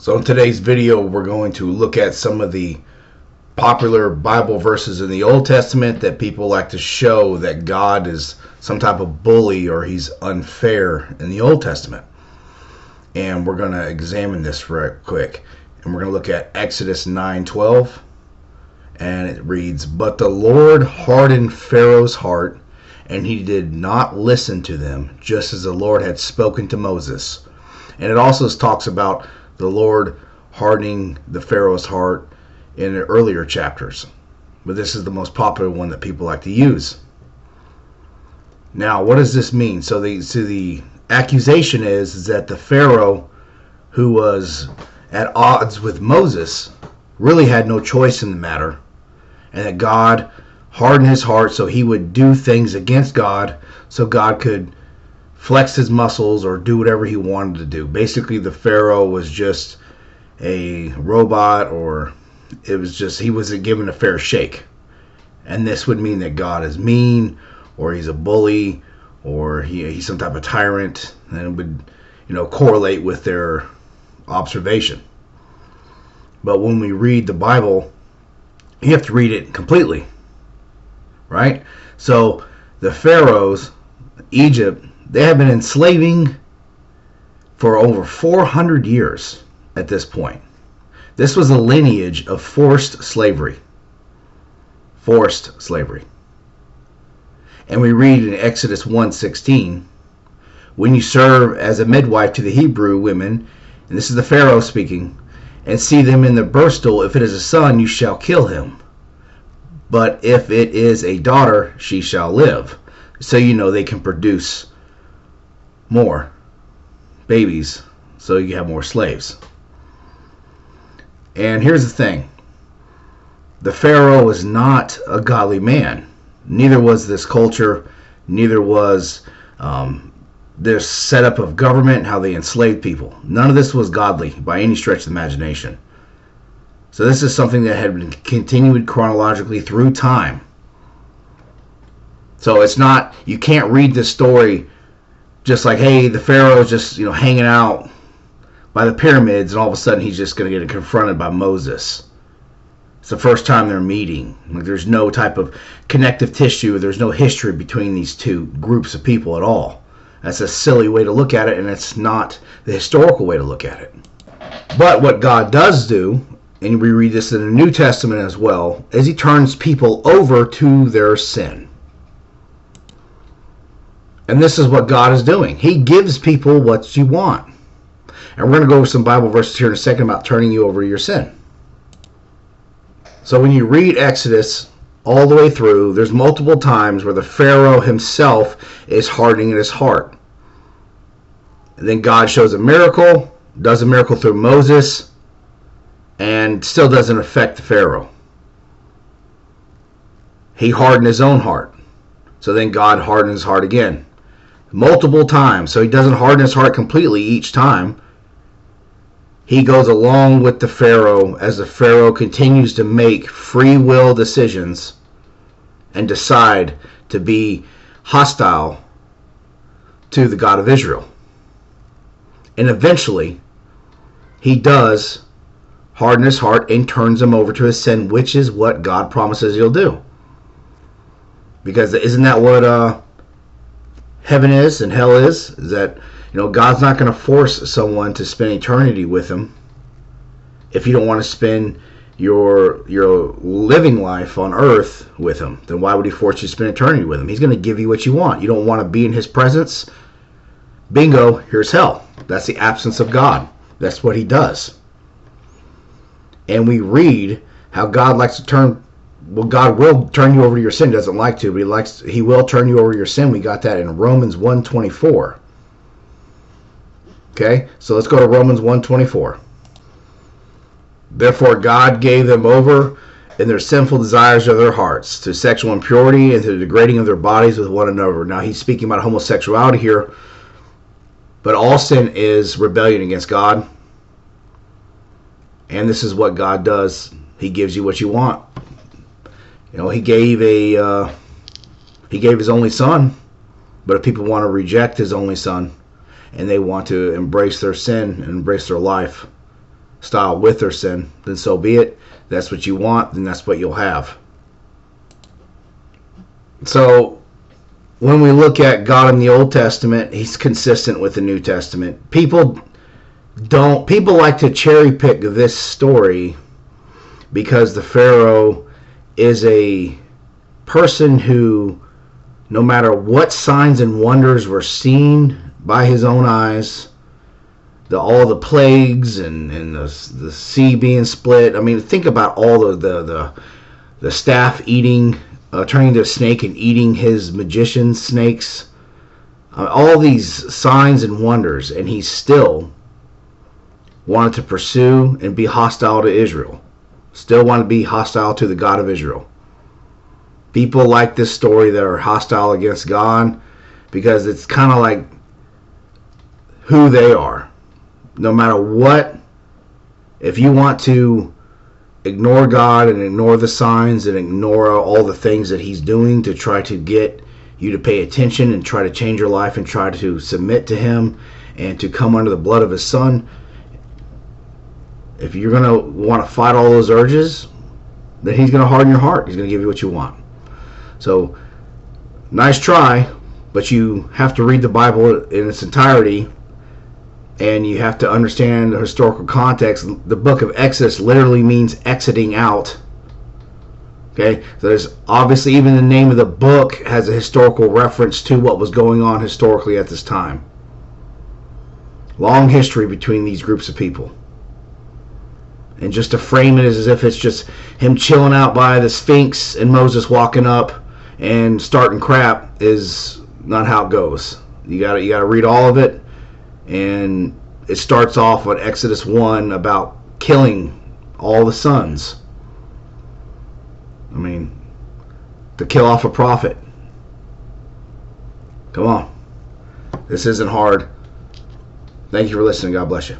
So in today's video, we're going to look at some of the popular Bible verses in the Old Testament that people like to show that God is some type of bully or he's unfair in the Old Testament. And we're going to examine this real quick. And we're going to look at Exodus 9:12. And it reads, "But the Lord hardened Pharaoh's heart, and he did not listen to them, just as the Lord had spoken to Moses." And it also talks about the Lord hardening the Pharaoh's heart in the earlier chapters. But this is the most popular one that people like to use. Now, what does this mean? So the accusation is that the Pharaoh, who was at odds with Moses, really had no choice in the matter, and that God hardened his heart so he would do things against God, so God could flex his muscles or do whatever he wanted to do. Basically, the Pharaoh was just a robot, or it was just he wasn't given a fair shake. And this would mean that God is mean, or he's a bully, or he's some type of tyrant, and it would, correlate with their observation. But when we read the Bible, you have to read it completely, right? So the pharaohs, Egypt, they have been enslaving for over 400 years at this point. This was a lineage of forced slavery. Forced slavery. And we read in Exodus 1:16, "When you serve as a midwife to the Hebrew women," and this is the Pharaoh speaking, "and see them in the birth stool, if it is a son, you shall kill him. But if it is a daughter, she shall live." So they can produce more babies, so you have more slaves. And here's the thing. The Pharaoh was not a godly man. Neither was this culture. Neither was this setup of government, how they enslaved people. None of this was godly by any stretch of the imagination. So this is something that had been continued chronologically through time. So it's not, you can't read this story just like, hey, the Pharaoh's just, hanging out by the pyramids, and all of a sudden he's just going to get confronted by Moses. It's the first time they're meeting. Like, there's no type of connective tissue. There's no history between these two groups of people at all. That's a silly way to look at it, and it's not the historical way to look at it. But what God does do, and we read this in the New Testament as well, is he turns people over to their sin. And this is what God is doing. He gives people what you want. And we're going to go over some Bible verses here in a second about turning you over to your sin. So when you read Exodus all the way through, there's multiple times where the Pharaoh himself is hardening his heart. And then God shows a miracle, does a miracle through Moses, and still doesn't affect the Pharaoh. He hardened his own heart. So then God hardened his heart again. Multiple times. So he doesn't harden his heart completely each time. He goes along with the Pharaoh as the Pharaoh continues to make free will decisions and decide to be hostile to the God of Israel. And eventually, he does harden his heart and turns him over to his sin, which is what God promises he'll do. Because isn't that what heaven is and hell is? Is that God's not going to force someone to spend eternity with him if you don't want to spend your living life on earth with him. Then why would he force you to spend eternity with him? He's going to give you what you want. You don't want to be in his presence? Bingo, here's hell. That's the absence of God. That's what he does. And we read how God likes to turn, well, God will turn you over to your sin. He doesn't like to, but he will turn you over to your sin. We got that in Romans 1:24. Okay, so let's go to Romans 1:24. "Therefore God gave them over in their sinful desires of their hearts to sexual impurity and to the degrading of their bodies with one another." Now he's speaking about homosexuality here, but all sin is rebellion against God. And this is what God does. He gives you what you want. He gave his only son, but if people want to reject his only son, and they want to embrace their sin and embrace their life, style with their sin, then so be it. That's what you want, then that's what you'll have. So when we look at God in the Old Testament, he's consistent with the New Testament. People like to cherry pick this story because the Pharaoh is a person who, no matter what signs and wonders were seen by his own eyes, all the plagues and the sea being split. I mean, think about all the staff eating, turning into a snake and eating his magician snakes. All these signs and wonders, and he still wanted to pursue and be hostile to Israel. Still wanted to be hostile to the God of Israel. People like this story that are hostile against God because it's kind of like who they are. No matter what, if you want to ignore God and ignore the signs and ignore all the things that he's doing to try to get you to pay attention and try to change your life and try to submit to him and to come under the blood of his son, if you're going to want to fight all those urges, then he's going to harden your heart. He's going to give you what you want. So, nice try, but you have to read the Bible in its entirety, and you have to understand the historical context. The book of Exodus literally means exiting out. Okay, so there's obviously, even the name of the book has a historical reference to what was going on historically at this time. Long history between these groups of people. And just to frame it as if it's just him chilling out by the Sphinx and Moses walking up and starting crap is not how it goes. You gotta read all of it, and it starts off on Exodus 1 about killing all the sons. I mean, to kill off a prophet. Come on. This isn't hard. Thank you for listening. God bless you.